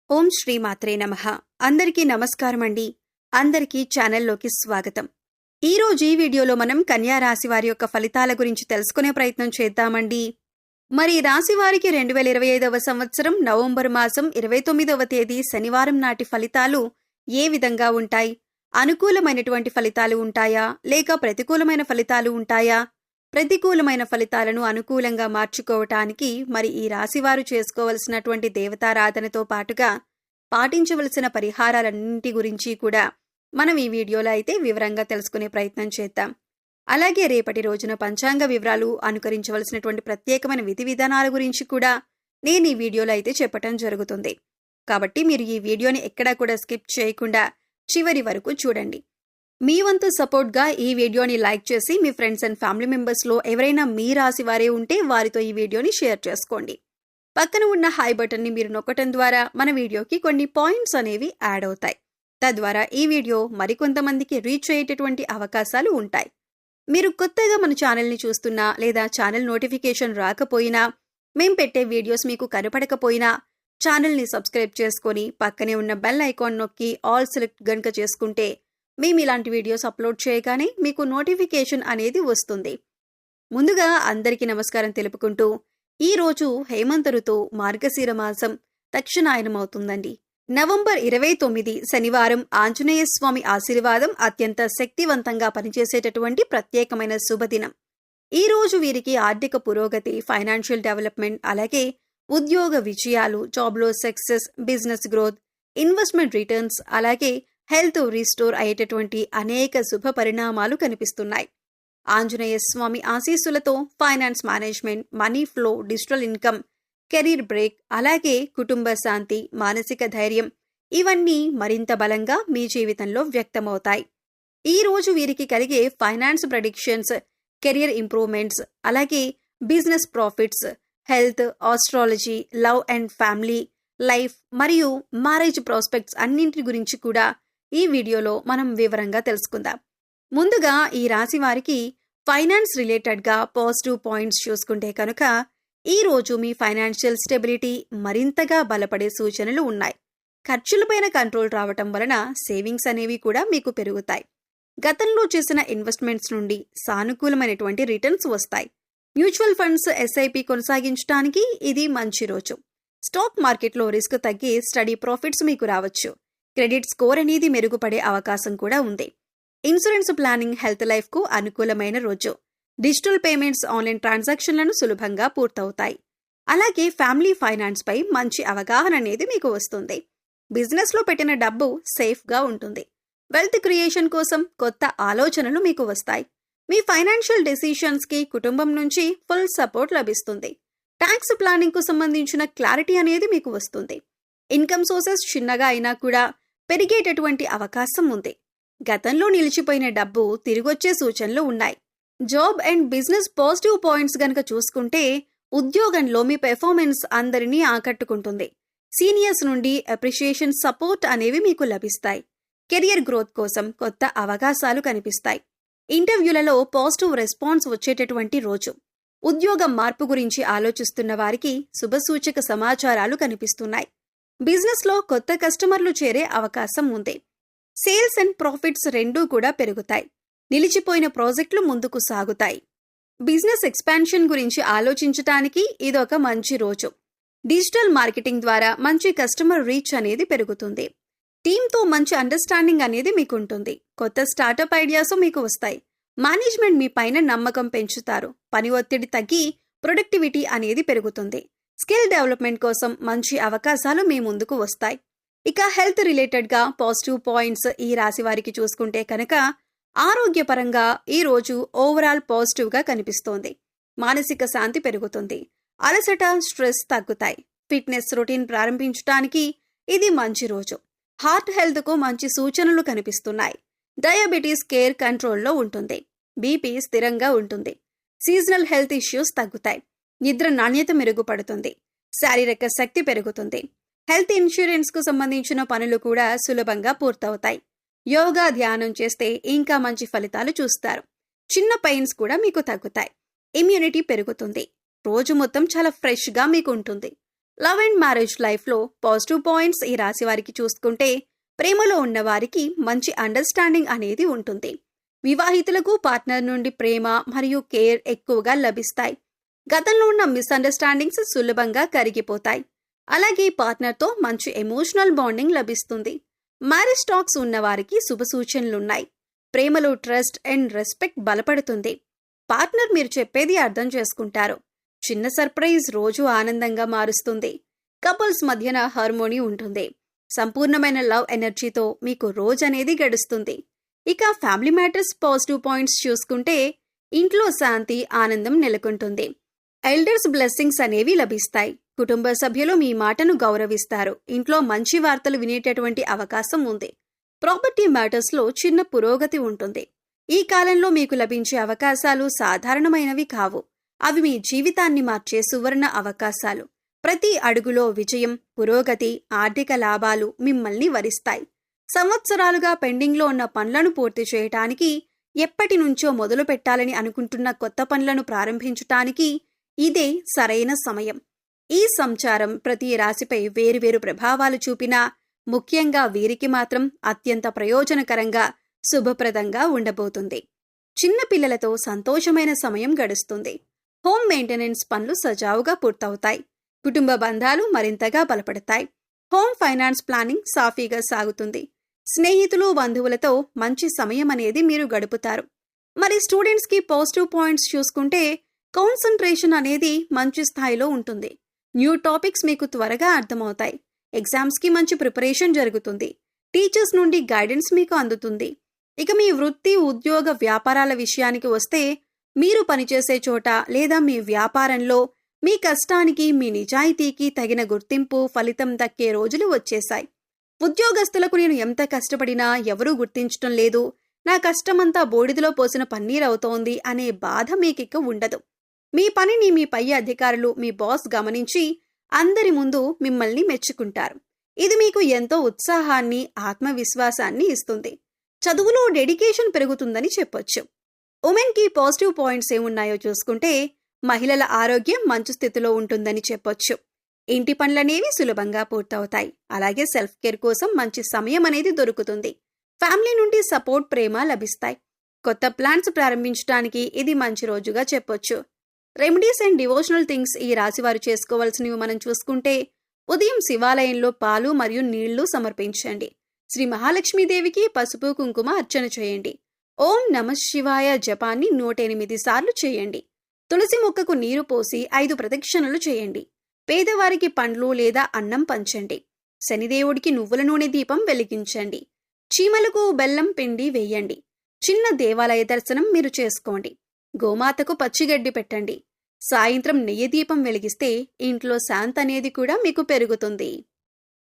ఓం శ్రీ మాత్రే నమః. అందరికీ నమస్కారం అండి. అందరికీ ఛానల్లోకి స్వాగతం. ఈరోజు ఈ వీడియోలో మనం కన్యా రాశి వారి యొక్క ఫలితాల గురించి తెలుసుకునే ప్రయత్నం చేద్దామండి. మరి ఈ రాశి వారికి 2025వ సంవత్సరం నవంబర్ మాసం 29వ తేదీ శనివారం నాటి ఫలితాలు ఏ విధంగా ఉంటాయి? అనుకూలమైనటువంటి ఫలితాలు ఉంటాయా లేక ప్రతికూలమైన ఫలితాలు ఉంటాయా? ప్రతికూలమైన ఫలితాలను అనుకూలంగా మార్చుకోవటానికి మరి ఈ రాశివారు చేసుకోవలసినటువంటి దేవతారాధనతో పాటుగా పాటించవలసిన పరిహారాలన్నింటి గురించి కూడా మనం ఈ వీడియోలో అయితే వివరంగా తెలుసుకునే ప్రయత్నం చేద్దాం. అలాగే రేపటి రోజున పంచాంగ వివరాలు, అనుకరించవలసినటువంటి ప్రత్యేకమైన విధి విధానాల గురించి కూడా నేను ఈ వీడియోలో అయితే చెప్పటం జరుగుతుంది. కాబట్టి మీరు ఈ వీడియోని ఎక్కడా కూడా స్కిప్ చేయకుండా చివరి వరకు చూడండి. మీ వంతు సపోర్ట్గా ఈ వీడియోని లైక్ చేసి మీ ఫ్రెండ్స్ అండ్ ఫ్యామిలీ మెంబర్స్లో ఎవరైనా మీ రాశి వారే ఉంటే వారితో ఈ వీడియోని షేర్ చేసుకోండి. పక్కన ఉన్న హై బటన్ని మీరు నొక్కటం ద్వారా మన వీడియోకి కొన్ని పాయింట్స్ అనేవి యాడ్ అవుతాయి. తద్వారా ఈ వీడియో మరికొంతమందికి రీచ్ అయ్యేటటువంటి అవకాశాలు ఉంటాయి. మీరు కొత్తగా మన ఛానల్ని చూస్తున్నా లేదా ఛానల్ నోటిఫికేషన్ రాకపోయినా, మేం పెట్టే వీడియోస్ మీకు కనపడకపోయినా ఛానల్ని సబ్స్క్రైబ్ చేసుకొని పక్కనే ఉన్న బెల్ ఐకాన్ నొక్కి ఆల్ సెలెక్ట్ గనుక చేసుకుంటే మేము ఇలాంటి వీడియోస్ అప్లోడ్ చేయగానే మీకు నోటిఫికేషన్ అనేది వస్తుంది. ముందుగా అందరికీ నమస్కారం తెలుపుకుంటూ ఈరోజు హేమంత ఋతువు మార్గశిర మాసం దక్షిణాయనం అవుతుందండి. నవంబర్ 29 శనివారం ఆంజనేయ స్వామి ఆశీర్వాదం అత్యంత శక్తివంతంగా పనిచేసేటటువంటి ప్రత్యేకమైన శుభదినం. ఈ రోజు వీరికి ఆర్థిక పురోగతి, ఫైనాన్షియల్ డెవలప్మెంట్, అలాగే ఉద్యోగ విజయాలు, జాబ్లో success, business growth, investment returns, అలాగే హెల్త్ రీస్టోర్ అయ్యేటటువంటి అనేక శుభ పరిణామాలు కనిపిస్తున్నాయి. ఆంజనేయ స్వామి ఆశీస్సులతో finance management, money flow, digital income, career break, అలాగే కుటుంబ శాంతి, మానసిక ధైర్యం ఇవన్నీ మరింత బలంగా మీ జీవితంలో వ్యక్తమవుతాయి. ఈ రోజు వీరికి కలిగే ఫైనాన్స్ ప్రెడిక్షన్స్, కెరీర్ ఇంప్రూవ్మెంట్స్, అలాగే business profits, health, astrology, love and family life మరియు మ్యారేజ్ ప్రాస్పెక్ట్స్ అన్నింటి గురించి కూడా ఈ వీడియోలో మనం వివరంగా తెలుసుకుందాం. ముందుగా ఈ రాశి వారికి ఫైనాన్స్ రిలేటెడ్గా పాజిటివ్ పాయింట్స్ చూసుకుంటే కనుక ఈ రోజు మీ ఫైనాన్షియల్ స్టెబిలిటీ మరింతగా బలపడే సూచనలు ఉన్నాయి. ఖర్చులపైన కంట్రోల్ రావటం వలన సేవింగ్స్ అనేవి కూడా మీకు పెరుగుతాయి. గతంలో చేసిన ఇన్వెస్ట్మెంట్స్ నుండి సానుకూలమైనటువంటి రిటర్న్స్ వస్తాయి. మ్యూచువల్ ఫండ్స్, ఎస్ఐపి కొనసాగించడానికి ఇది మంచి రోజు. స్టాక్ మార్కెట్లో రిస్క్ తగ్గి స్టడీ ప్రాఫిట్స్ మీకు రావచ్చు. క్రెడిట్ స్కోర్ అనేది మెరుగుపడే అవకాశం కూడా ఉంది. ఇన్సూరెన్స్ ప్లానింగ్, హెల్త్ లైఫ్కు అనుకూలమైన రోజు. డిజిటల్ పేమెంట్స్, ఆన్లైన్ ట్రాన్సాక్షన్లను సులభంగా పూర్తవుతాయి. అలాగే ఫ్యామిలీ ఫైనాన్స్ పై మంచి అవగాహన అనేది మీకు వస్తుంది. బిజినెస్లో పెట్టిన డబ్బు సేఫ్గా ఉంటుంది. వెల్త్ క్రియేషన్ కోసం కొత్త ఆలోచనలు మీకు వస్తాయి. మీ ఫైనాన్షియల్ డెసిషన్స్కి కుటుంబం నుంచి ఫుల్ సపోర్ట్ లభిస్తుంది. ట్యాక్స్ ప్లానింగ్ కు సంబంధించిన క్లారిటీ అనేది మీకు వస్తుంది. ఇన్కమ్ సోర్సెస్ చిన్నగా అయినా కూడా పెరిగేటటువంటి అవకాశం ఉంది. గతంలో నిలిచిపోయిన డబ్బు తిరిగొచ్చే సూచనలు ఉన్నాయి. Job and business positive points గనక చూసుకుంటే ఉద్యోగంలో మీ పెర్ఫార్మెన్స్ అందరినీ ఆకట్టుకుంటుంది. సీనియర్స్ నుండి అప్రిషియేషన్, సపోర్ట్ అనేవి మీకు లభిస్తాయి. కెరియర్ గ్రోత్ కోసం కొత్త అవకాశాలు కనిపిస్తాయి. ఇంటర్వ్యూలలో పాజిటివ్ రెస్పాన్స్ వచ్చేటటువంటి రోజు. ఉద్యోగ మార్పు గురించి ఆలోచిస్తున్న వారికి శుభసూచక సమాచారాలు కనిపిస్తున్నాయి. బిజినెస్లో కొత్త కస్టమర్లు చేరే అవకాశం ఉంది. సేల్స్ అండ్ ప్రాఫిట్స్ రెండూ కూడా పెరుగుతాయి. నిలిచిపోయిన ప్రాజెక్టులు ముందుకు సాగుతాయి. బిజినెస్ ఎక్స్పాన్షన్ గురించి ఆలోచించటానికి ఇదొక మంచి రోజు. డిజిటల్ మార్కెటింగ్ ద్వారా మంచి కస్టమర్ రీచ్ అనేది పెరుగుతుంది. టీంతో మంచి అండర్స్టాండింగ్ అనేది మీకుంటుంది. కొత్త స్టార్టప్ ఐడియాస్ మీకు వస్తాయి. మేనేజ్మెంట్ మీ పైన నమ్మకం పెంచుతారు. పని ఒత్తిడి తగ్గి ప్రొడక్టివిటీ అనేది పెరుగుతుంది. స్కిల్ డెవలప్మెంట్ కోసం మంచి అవకాశాలు మీ ముందుకు వస్తాయి. ఇక హెల్త్ రిలేటెడ్గా పాజిటివ్ పాయింట్స్ ఈ రాశి వారికి చూసుకుంటే కనుక ఆరోగ్యపరంగా ఈ రోజు ఓవరాల్ పాజిటివ్గా కనిపిస్తోంది. మానసిక శాంతి పెరుగుతుంది. అలసట, స్ట్రెస్ తగ్గుతాయి. ఫిట్నెస్ రొటీన్ ప్రారంభించడానికి ఇది మంచి రోజు. హార్ట్ హెల్త్కు మంచి సూచనలు కనిపిస్తున్నాయి. డయాబెటీస్ కేర్ కంట్రోల్లో ఉంటుంది. బీపీ స్థిరంగా ఉంటుంది. సీజనల్ హెల్త్ ఇష్యూస్ తగ్గుతాయి. నిద్ర నాణ్యత మెరుగుపడుతుంది. శారీరక శక్తి పెరుగుతుంది. హెల్త్ ఇన్సూరెన్స్ కు సంబంధించిన పనులు కూడా సులభంగా పూర్తవుతాయి. యోగా, ధ్యానం చేస్తే ఇంకా మంచి ఫలితాలు చూస్తారు. చిన్న పెయిన్స్ కూడా మీకు తగ్గుతాయి. ఇమ్యూనిటీ పెరుగుతుంది. రోజు మొత్తం చాలా ఫ్రెష్గా మీకు ఉంటుంది. లవ్ అండ్ మ్యారేజ్ లైఫ్లో పాజిటివ్ పాయింట్స్ ఈ రాశి వారికి చూసుకుంటే ప్రేమలో ఉన్న వారికి మంచి అండర్స్టాండింగ్ అనేది ఉంటుంది. వివాహితులకు పార్ట్నర్ నుండి ప్రేమ మరియు కేర్ ఎక్కువగా లభిస్తాయి. గతంలో ఉన్న మిస్అండర్స్టాండింగ్స్ సులభంగా కరిగిపోతాయి. అలాగే పార్ట్నర్తో మంచి ఎమోషనల్ బాండింగ్ లభిస్తుంది. మ్యారేజ్ టాక్స్ ఉన్న వారికి శుభ సూచనలున్నాయి. ప్రేమలో ట్రస్ట్ అండ్ రెస్పెక్ట్ బలపడుతుంది. పార్ట్నర్ మీరు చెప్పేది అర్థం చేసుకుంటారు. చిన్న సర్ప్రైజ్ రోజు ఆనందంగా మారుస్తుంది. కపుల్స్ మధ్యన హార్మోనీ ఉంటుంది. సంపూర్ణమైన లవ్ ఎనర్జీతో మీకు రోజు అనేది గడుస్తుంది. ఇక ఫ్యామిలీ మ్యాటర్స్ పాజిటివ్ పాయింట్స్ చూసుకుంటే ఇంట్లో శాంతి ఆనందం నెలకొంటుంది. ఎల్డర్స్ బ్లెస్సింగ్స్ అనేవి లభిస్తాయి. కుటుంబ సభ్యులు మీ మాటను గౌరవిస్తారు. ఇంట్లో మంచి వార్తలు వినేటటువంటి అవకాశం ఉంది. ప్రాపర్టీ మ్యాటర్స్లో చిన్న పురోగతి ఉంటుంది. ఈ కాలంలో మీకు లభించే అవకాశాలు సాధారణమైనవి కావు. అవి మీ జీవితాన్ని మార్చే సువర్ణ అవకాశాలు. ప్రతి అడుగులో విజయం, పురోగతి, ఆర్థిక లాభాలు మిమ్మల్ని వరిస్తాయి. సంవత్సరాలుగా పెండింగ్లో ఉన్న పనులను పూర్తి చేయటానికి, ఎప్పటి నుంచో మొదలు పెట్టాలని అనుకుంటున్న కొత్త పనులను ప్రారంభించటానికి ఇదే సరైన సమయం. ఈ సంచారం ప్రతి రాశిపై వేరువేరు ప్రభావాలు చూపినా ముఖ్యంగా వీరికి మాత్రం అత్యంత ప్రయోజనకరంగా, శుభప్రదంగా ఉండబోతుంది. చిన్న పిల్లలతో సంతోషమైన సమయం గడుస్తుంది. హోమ్ మెయింటెనెన్స్ పనులు సజావుగా పూర్తవుతాయి. కుటుంబ బంధాలు మరింతగా బలపడతాయి. హోమ్ ఫైనాన్స్ ప్లానింగ్ సాఫీగా సాగుతుంది. స్నేహితులు, బంధువులతో మంచి సమయం అనేది మీరు గడుపుతారు. మరి స్టూడెంట్స్కి పాజిటివ్ పాయింట్స్ చూసుకుంటే కాన్సంట్రేషన్ అనేది మంచి స్థాయిలో ఉంటుంది. న్యూ టాపిక్స్ మీకు త్వరగా అర్థమవుతాయి. ఎగ్జామ్స్కి మంచి ప్రిపరేషన్ జరుగుతుంది. టీచర్స్ నుండి గైడెన్స్ మీకు అందుతుంది. ఇక మీ వృత్తి, ఉద్యోగ, వ్యాపారాల విషయానికి వస్తే మీరు పనిచేసే చోట లేదా మీ వ్యాపారంలో మీ కష్టానికి, మీ నిజాయితీకి తగిన గుర్తింపు, ఫలితం దక్కే రోజులు వచ్చేశాయి. ఉద్యోగస్తులకు నేను ఎంత కష్టపడినా ఎవరూ గుర్తించటం లేదు, నా కష్టమంతా బూడిదలో పోసిన పన్నీరవుతోంది అనే బాధ మీకిక ఉండదు. మీ పనిని మీ పై అధికారులు, మీ బాస్ గమనించి అందరి ముందు మిమ్మల్ని మెచ్చుకుంటారు. ఇది మీకు ఎంతో ఉత్సాహాన్ని, ఆత్మవిశ్వాసాన్ని ఇస్తుంది. చదువులో డెడికేషన్ పెరుగుతుందని చెప్పొచ్చు. ఉమెన్కి పాజిటివ్ పాయింట్స్ ఏమున్నాయో చూసుకుంటే మహిళల ఆరోగ్యం మంచి స్థితిలో ఉంటుందని చెప్పొచ్చు. ఇంటి పనులనేవి సులభంగా పూర్తవుతాయి. అలాగే సెల్ఫ్ కేర్ కోసం మంచి సమయం అనేది దొరుకుతుంది. ఫ్యామిలీ నుండి సపోర్ట్, ప్రేమ లభిస్తాయి. కొత్త ప్లాన్స్ ప్రారంభించడానికి ఇది మంచి రోజుగా చెప్పొచ్చు. రెమెడీస్ అండ్ డివోషనల్ థింగ్స్ ఈ రాశివారు చేసుకోవాల్సినవి మనం చూసుకుంటే ఉదయం శివాలయంలో పాలు మరియు నీళ్లు సమర్పించండి. శ్రీ మహాలక్ష్మీదేవికి పసుపు, కుంకుమ అర్చన చేయండి. ఓం నమః శివాయ జపాన్ని 108 సార్లు చేయండి. తులసి మొక్కకు నీరు పోసి 5 ప్రదక్షిణలు చేయండి. పేదవారికి పండ్లు లేదా అన్నం పంచండి. శనిదేవుడికి నువ్వుల నూనె దీపం వెలిగించండి. చీమలకు బెల్లం పిండి వేయండి. చిన్న దేవాలయ దర్శనం మీరు చేసుకోండి. గోమాతకు పచ్చిగడ్డి పెట్టండి. సాయంత్రం నెయ్యి దీపం వెలిగిస్తే ఇంట్లో శాంతి అనేది కూడా మీకు పెరుగుతుంది.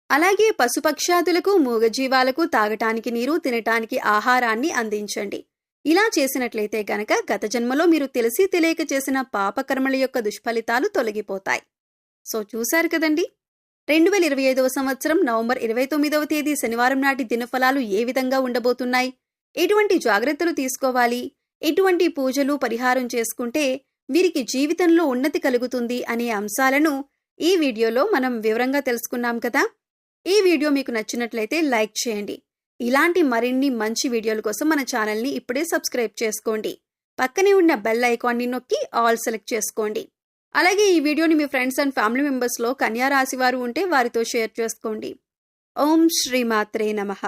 అలాగే పశుపక్షాదులకు, మూగజీవాలకు తాగటానికి నీరు, తినటానికి ఆహారాన్ని అందించండి. ఇలా చేసినట్లయితే గనక గత జన్మలో మీరు తెలిసి తెలియక చేసిన పాపకర్మల యొక్క దుష్ఫలితాలు తొలగిపోతాయి. సో చూశారు కదండి, 2025వ సంవత్సరం నవంబర్ 29వ తేదీ శనివారం నాటి దినఫలాలు ఏ విధంగా ఉండబోతున్నాయి, ఎటువంటి జాగ్రత్తలు తీసుకోవాలి, ఎటువంటి పూజలు, పరిహారం చేసుకుంటే వీరికి జీవితంలో ఉన్నతి కలుగుతుంది అనే అంశాలను ఈ వీడియోలో మనం వివరంగా తెలుసుకున్నాం కదా. ఈ వీడియో మీకు నచ్చినట్లయితే లైక్ చేయండి. ఇలాంటి మరిన్ని మంచి వీడియోల కోసం మన ఛానల్ని ఇప్పుడే సబ్స్క్రైబ్ చేసుకోండి. పక్కనే ఉన్న బెల్ ఐకాన్ని నొక్కి ఆల్ సెలెక్ట్ చేసుకోండి. అలాగే ఈ వీడియోని మీ ఫ్రెండ్స్ అండ్ ఫ్యామిలీ మెంబర్స్లో కన్యా రాశి వారు ఉంటే వారితో షేర్ చేసుకోండి. ఓం శ్రీమాత్రే నమః.